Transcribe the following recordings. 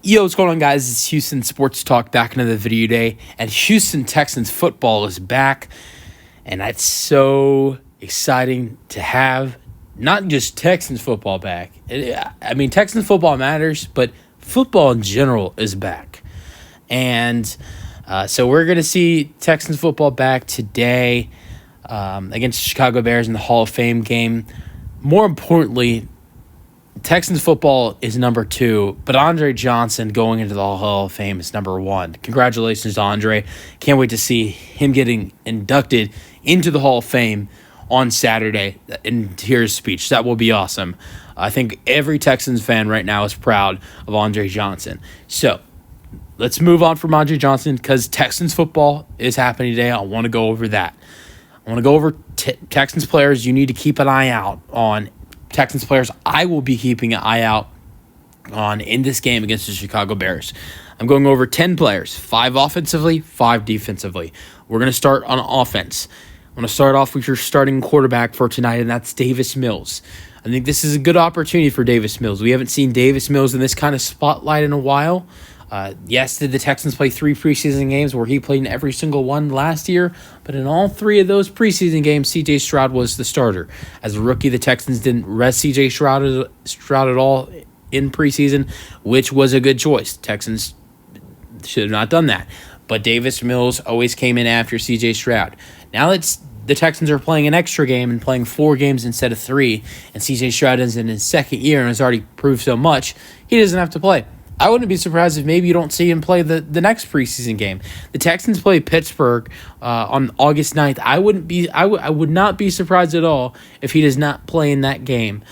Yo, what's going on, guys? It's Houston Sports Talk back into the video day, and Houston Texans football is back, and that's so exciting to have. Not just Texans football back. Texans football matters, but football in general is back, and so we're gonna see Texans football back today against the Chicago Bears in the Hall of Fame game. More importantly, Texans football is number 2, but Andre Johnson going into the Hall of Fame is number 1. Congratulations to Andre. Can't wait to see him getting inducted into the Hall of Fame on Saturday and hear his speech. That will be awesome. I think every Texans fan right now is proud of Andre Johnson. So let's move on from Andre Johnson because Texans football is happening today. I want to go over that. I want to go over Texans players you need to keep an eye out on. Texans players I will be keeping an eye out on in this game against the Chicago Bears. I'm going over 10 players, 5 offensively, 5 defensively. We're going to start on offense. I'm going to start off with your starting quarterback for tonight, and that's Davis Mills. I think this is a good opportunity for Davis Mills. We haven't seen Davis Mills in this kind of spotlight in a while. Yes, did the Texans play 3 preseason games where he played in every single one last year, but in all 3 of those preseason games, C.J. Stroud was the starter. As a rookie, the Texans didn't rest C.J. Stroud at all in preseason, which was a good choice. Texans should have not done that. But Davis Mills always came in after C.J. Stroud. Now the Texans are playing an extra game and playing 4 games instead of 3, and C.J. Stroud is in his second year and has already proved so much, he doesn't have to play. I wouldn't be surprised if maybe you don't see him play the next preseason game. The Texans play Pittsburgh on August 9th. I would not be surprised at all if he does not play in that game,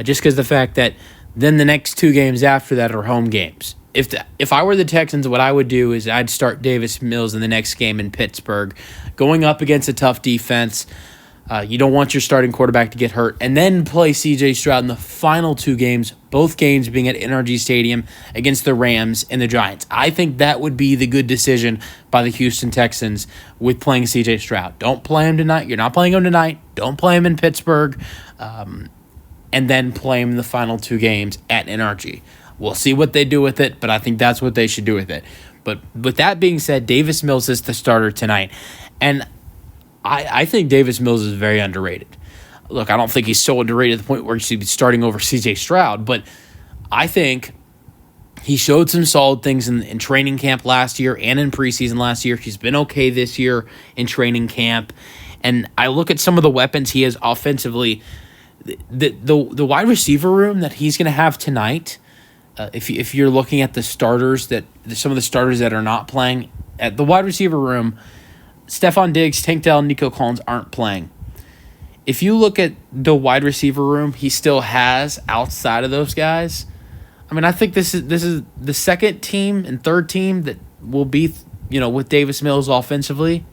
just because the fact that then the next 2 games after that are home games. If I were the Texans, what I would do is I'd start Davis Mills in the next game in Pittsburgh, going up against a tough defense. You don't want your starting quarterback to get hurt. And then play C.J. Stroud in the final 2 games, both games being at NRG Stadium against the Rams and the Giants. I think that would be the good decision by the Houston Texans with playing C.J. Stroud. Don't play him tonight. You're not playing him tonight. Don't play him in Pittsburgh. And then play him in the final 2 games at NRG. We'll see what they do with it, but I think that's what they should do with it. But with that being said, Davis Mills is the starter tonight. And I think Davis Mills is very underrated. Look, I don't think he's so underrated at the point where he should be starting over C.J. Stroud, but I think he showed some solid things in training camp last year and in preseason last year. He's been okay this year in training camp. And I look at some of the weapons he has offensively. The wide receiver room that he's going to have tonight, if you're looking at the starters, some of the starters that are not playing, at the wide receiver room, Stephon Diggs, Tank Dell, and Nico Collins aren't playing. If you look at the wide receiver room he still has outside of those guys, I think this is the second team and third team that will be, with Davis Mills offensively,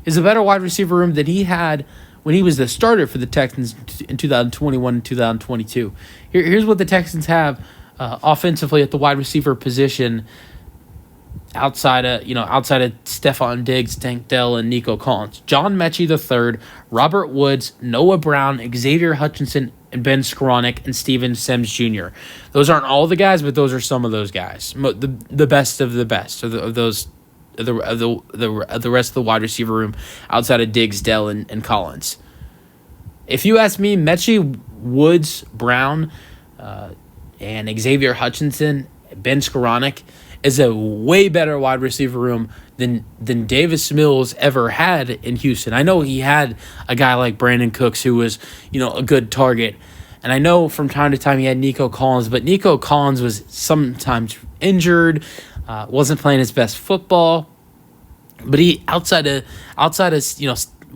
is a better wide receiver room than he had when he was the starter for the Texans in 2021 and 2022. Here's what the Texans have offensively at the wide receiver position. Outside of Stephon Diggs, Tank Dell, and Nico Collins, John Mechie III, Robert Woods, Noah Brown, Xavier Hutchinson, and Ben Skoranek, and Steven Sims Jr. Those aren't all the guys, but those are some of those guys. The best of the best of the rest of the wide receiver room outside of Diggs, Dell, and Collins. If you ask me, Mechie, Woods, Brown, and Xavier Hutchinson, Ben Skoranek is a way better wide receiver room than Davis Mills ever had in Houston. I know he had a guy like Brandon Cooks who was, a good target. And I know from time to time he had Nico Collins, but Nico Collins was sometimes injured, wasn't playing his best football. But he outside of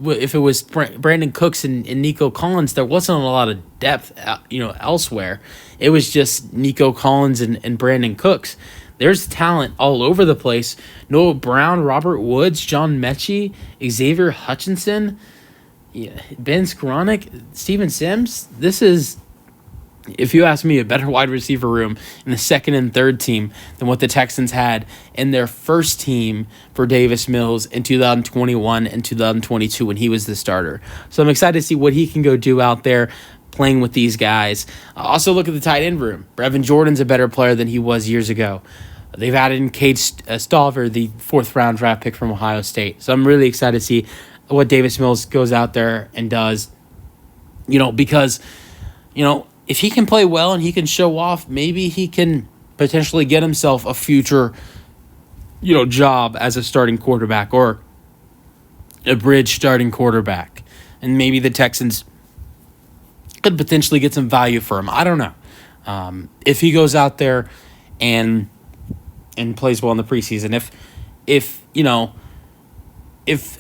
if it was Brandon Cooks and Nico Collins, there wasn't a lot of depth, elsewhere. It was just Nico Collins and Brandon Cooks. There's talent all over the place. Noah Brown, Robert Woods, John Mechie, Xavier Hutchinson, Ben Skoranek, Steven Sims. This is, if you ask me, a better wide receiver room in the second and third team than what the Texans had in their first team for Davis Mills in 2021 and 2022 when he was the starter. So I'm excited to see what he can go do out there. playing with these guys. Also, look at the tight end room. Brevin Jordan's a better player than he was years ago. They've added in Cade Stover, the 4th-round draft pick from Ohio State. So I'm really excited to see what Davis Mills goes out there and does. Because, if he can play well and he can show off, maybe he can potentially get himself a future, job as a starting quarterback or a bridge starting quarterback. And maybe the Texans could potentially get some value for him. I don't know. If he goes out there and plays well in the preseason, if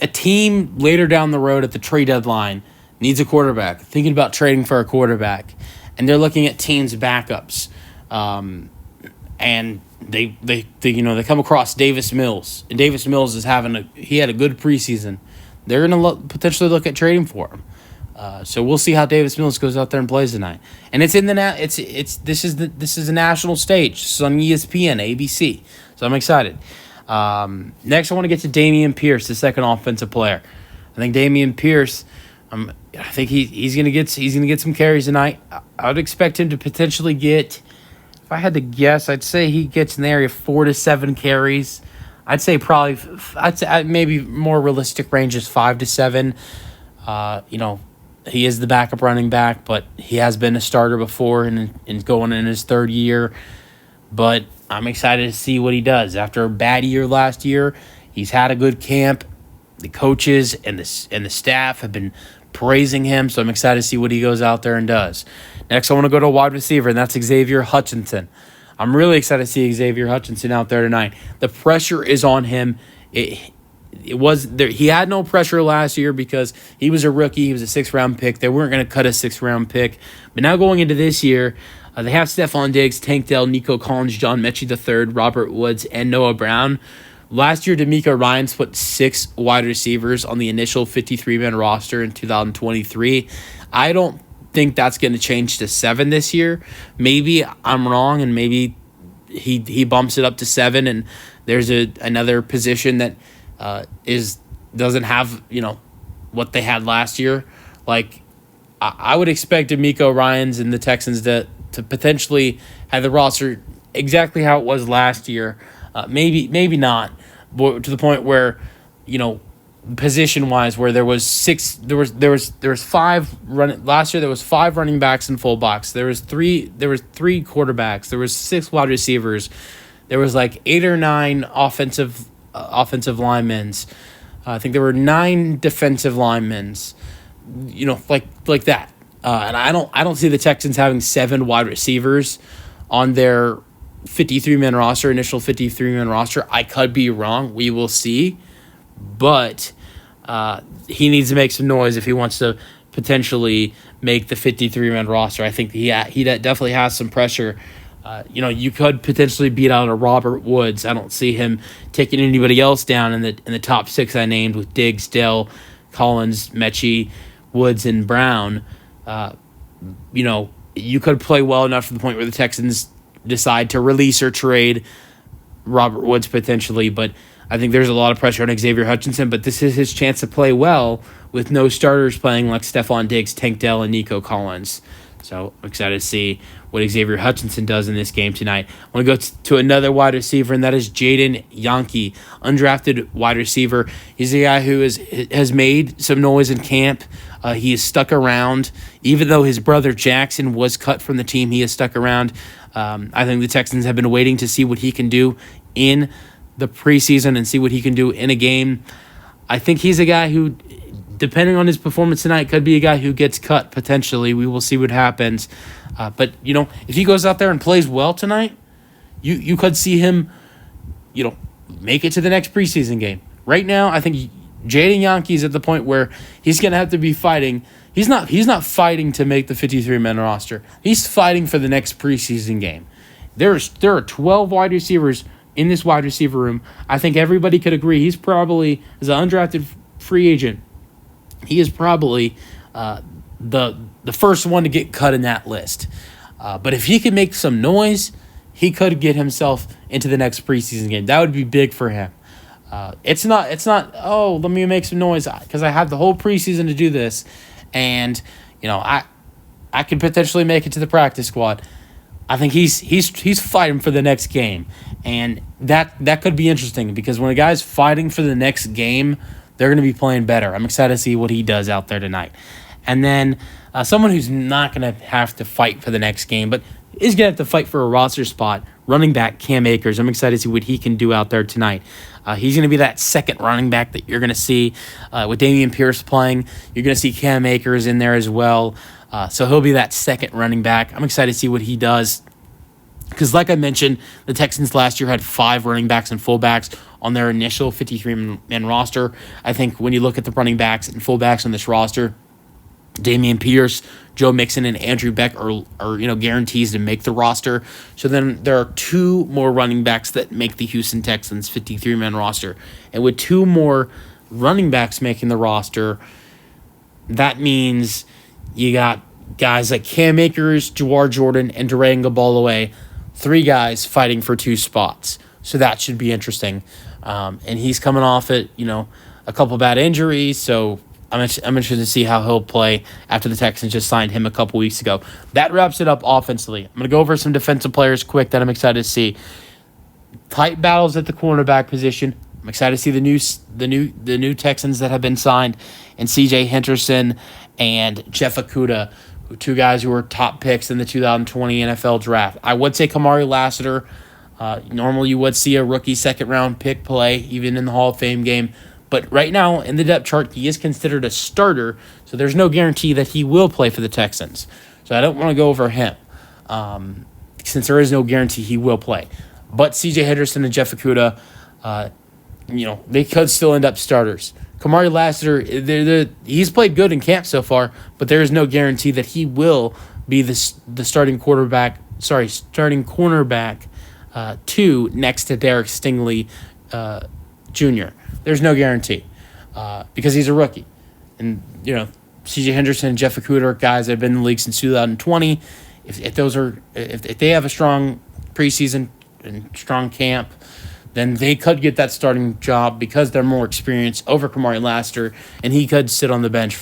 a team later down the road at the trade deadline needs a quarterback, thinking about trading for a quarterback, and they're looking at teams' backups, and they come across Davis Mills, and Davis Mills he had a good preseason, they're gonna potentially look at trading for him. So we'll see how Davis Mills goes out there and plays tonight. And it's in the this is a national stage. It's on ESPN, ABC. So I'm excited. Next, I want to get to Dameon Pierce, the second offensive player. I think Dameon Pierce, I think he's gonna get some carries tonight. I would expect him to potentially get, if I had to guess, I'd say he gets in the area of 4 to 7 carries. I'd say maybe more realistic range is 5 to 7. He is the backup running back, but he has been a starter before and going in his 3rd year. But I'm excited to see what he does. After a bad year last year, he's had a good camp. The coaches and the staff have been praising him, so I'm excited to see what he goes out there and does. Next, I want to go to a wide receiver, and that's Xavier Hutchinson. I'm really excited to see Xavier Hutchinson out there tonight. The pressure is on him. It was there. He had no pressure last year because he was a rookie. He was a 6th-round pick. They weren't going to cut a 6th-round pick. But now going into this year, they have Stephon Diggs, Tank Dell, Nico Collins, John Mechie III, Robert Woods, and Noah Brown. Last year, D'Amico Ryans put 6 wide receivers on the initial 53-man roster in 2023. I don't think that's going to change to 7 this year. Maybe I'm wrong, and maybe he bumps it up to 7, and there's another position that doesn't have what they had last year. Like I would expect D'Amico Ryans and the Texans to potentially have the roster exactly how it was last year. Maybe not, but to the point where position wise, where there was 5 running last year. There was 5 running backs and fullbacks. There was 3 quarterbacks. There was 6 wide receivers. There was like 8 or 9 offensive linemen. I think there were 9 defensive linemen. Like that. And I don't see the Texans having 7 wide receivers on their 53-man roster, initial 53-man roster. I could be wrong. We will see. But he needs to make some noise if he wants to potentially make the 53-man roster. I think he definitely has some pressure. You could potentially beat out a Robert Woods. I don't see him taking anybody else down in the top 6 I named with Diggs, Dell, Collins, Mechie, Woods, and Brown. You could play well enough to the point where the Texans decide to release or trade Robert Woods potentially, but I think there's a lot of pressure on Xavier Hutchinson, but this is his chance to play well with no starters playing like Stephon Diggs, Tank Dell, and Nico Collins. So I'm excited to see what Xavier Hutchinson does in this game tonight. I want to go to another wide receiver, and that is Jaden Yankee, undrafted wide receiver. He's a guy who has made some noise in camp. He has stuck around. Even though his brother Jackson was cut from the team, he has stuck around. I think the Texans have been waiting to see what he can do in the preseason and see what he can do in a game. I think he's a guy who, depending on his performance tonight, could be a guy who gets cut potentially. We will see what happens. But if he goes out there and plays well tonight, you could see him, make it to the next preseason game. Right now, I think Jaden Yankee's at the point where he's going to have to be fighting. He's not fighting to make the 53-man roster. He's fighting for the next preseason game. There are 12 wide receivers in this wide receiver room. I think everybody could agree he's probably, as an undrafted free agent, he is probably the first one to get cut in that list. But if he could make some noise, he could get himself into the next preseason game. That would be big for him. It's not, let me make some noise because I have the whole preseason to do this. And, I could potentially make it to the practice squad. I think he's fighting for the next game, and that could be interesting because when a guy's fighting for the next game, they're going to be playing better. I'm excited to see what he does out there tonight. And then someone who's not going to have to fight for the next game, but is going to have to fight for a roster spot, running back Cam Akers. I'm excited to see what he can do out there tonight. He's going to be that second running back that you're going to see with Dameon Pierce playing. You're going to see Cam Akers in there as well. So he'll be that second running back. I'm excited to see what he does. Because like I mentioned, the Texans last year had 5 running backs and fullbacks on their initial 53-man roster. I think when you look at the running backs and fullbacks on this roster, Dameon Pierce, Joe Mixon, and Andrew Beck are guarantees to make the roster. So then there are 2 more running backs that make the Houston Texans 53-man roster. And with 2 more running backs making the roster, that means you got guys like Cam Akers, Jawar Jordan, and Durang Gabalaway, 3 guys fighting for 2 spots. So that should be interesting. And he's coming off it, a couple bad injuries, so I'm interested to see how he'll play after the Texans just signed him a couple weeks ago. That wraps it up offensively. I'm going to go over some defensive players quick that I'm excited to see. Tight battles at the cornerback position. I'm excited to see the new Texans that have been signed, and C.J. Henderson and Jeff Okudah, 2 guys who were top picks in the 2020 NFL Draft. I would say Kamari Lassiter. Normally you would see a rookie second-round pick play, even in the Hall of Fame game. But right now, in the depth chart, he is considered a starter, so there's no guarantee that he will play for the Texans. So I don't want to go over him, since there is no guarantee he will play. But C.J. Henderson and Jeff Okudah, they could still end up starters. Kamari Lassiter, he's played good in camp so far, but there is no guarantee that he will be the starting cornerback 2 next to Derek Stingley Jr. There's no guarantee because he's a rookie. And, C.J. Henderson and Jeff Okudah are guys that have been in the league since 2020. If they have a strong preseason and strong camp, then they could get that starting job because they're more experienced over Kamari Lassiter, and he could sit on the bench,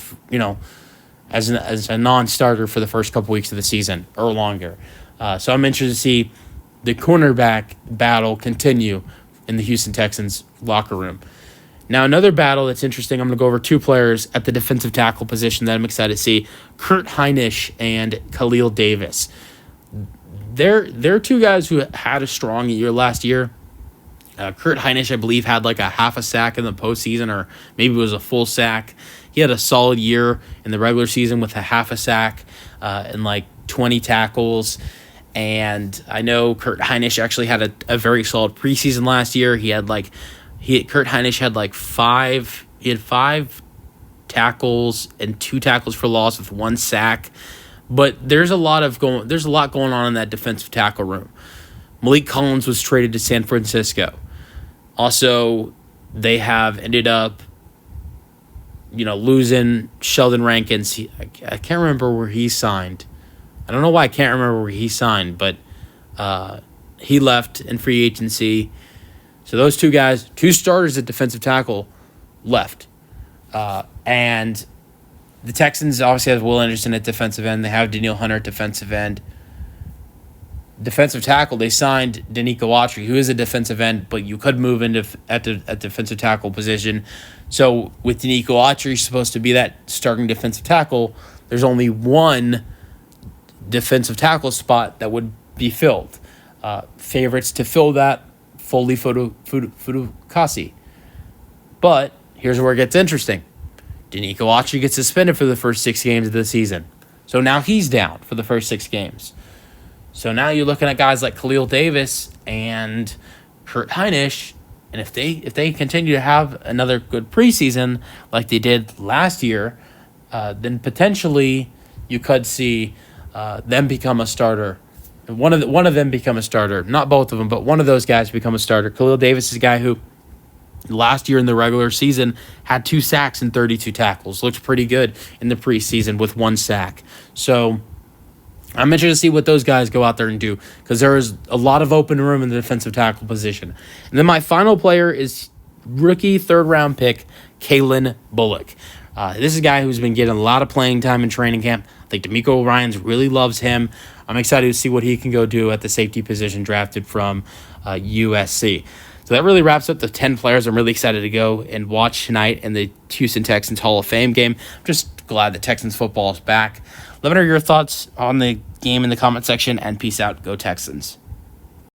as a non-starter for the first couple weeks of the season or longer. So I'm interested to see the cornerback battle continue in the Houston Texans locker room. Now, another battle that's interesting, I'm going to go over 2 players at the defensive tackle position that I'm excited to see, Kurt Hinish and Khalil Davis. They're 2 guys who had a strong year last year. Kurt Hinish, I believe, had like a half a sack in the postseason, or maybe it was a full sack. He had a solid year in the regular season with a half a sack and like 20 tackles. And I know Kurt Hinish actually had a very solid preseason last year. Kurt Hinish had like 5 tackles and 2 tackles for loss with 1 sack. But there's a lot going on in that defensive tackle room. Malik Collins was traded to San Francisco. Also, they have ended up, losing Sheldon Rankins. I can't remember where he signed. I don't know why I can't remember where he signed, but he left in free agency. So those 2 guys, 2 starters at defensive tackle, left. And the Texans obviously have Will Anderson at defensive end. They have Danielle Hunter at defensive end. Defensive tackle, they signed Danico Autry, who is a defensive end, but you could move into at defensive tackle position. So with Danico Autry supposed to be that starting defensive tackle, there's only 1 defensive tackle spot that would be filled. Favorites to fill that, Foley Fudukasi. But here's where it gets interesting. Danico Autry gets suspended for the first 6 games of the season. So now he's down for the first 6 games. So now you're looking at guys like Khalil Davis and Kurt Hinish, and if they continue to have another good preseason like they did last year, then potentially you could see them become a starter. One of them become a starter. Not both of them, but one of those guys become a starter. Khalil Davis is a guy who last year in the regular season had 2 sacks and 32 tackles. Looked pretty good in the preseason with 1 sack. So I'm interested to see what those guys go out there and do because there is a lot of open room in the defensive tackle position. And then my final player is rookie 3rd-round pick, Kalen Bullock. This is a guy who's been getting a lot of playing time in training camp. I think D'Amico Ryans really loves him. I'm excited to see what he can go do at the safety position drafted from USC. So that really wraps up the 10 players I'm really excited to go and watch tonight in the Houston Texans Hall of Fame game. I'm just glad that Texans football is back. Let me know your thoughts on the game in the comment section, and peace out. Go Texans.